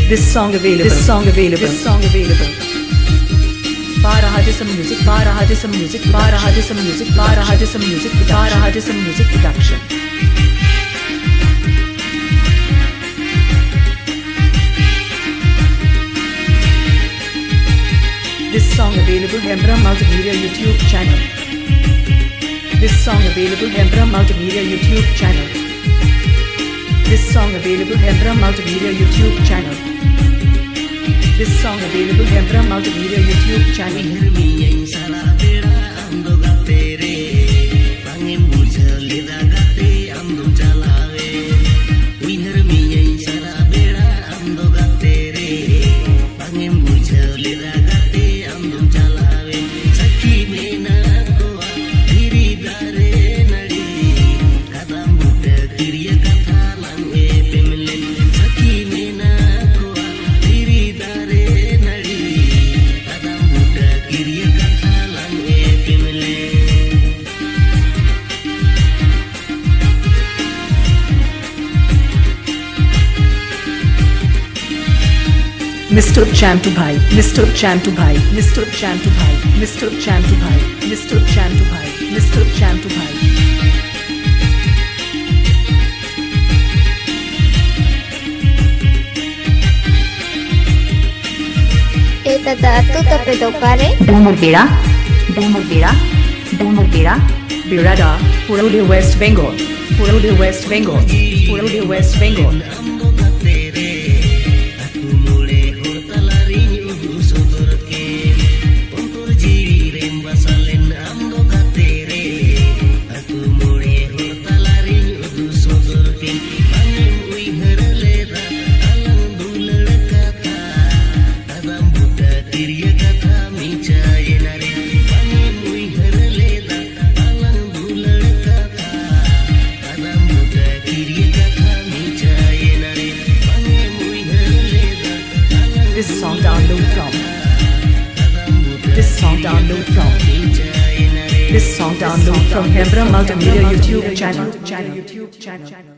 This song available. This song available. This song available. Barahajism music. Barahajism music. Barahajism music. Barahajism music. Barahajism music production. This song available Hembra Multimedia YouTube channel. This song available Hembra Multimedia YouTube channel. This song available Hembra Multimedia YouTube channel. This song available Hembra Multimedia YouTube channel. Mr. Chantu Bhai, Mr. Chantu Bhai, Mr. Chantu Bhai, Mr. Chantu Bhai, Mr. Chantu Bhai, Mr. Chantu Bhai. Tatu tape tocare. Bera, Birada, Purulia West Bengal, Purulia West Bengal, Purulia West Bengal. This song download from. This song download from. This song download from Hembra Multimedia YouTube channel. YouTube channel.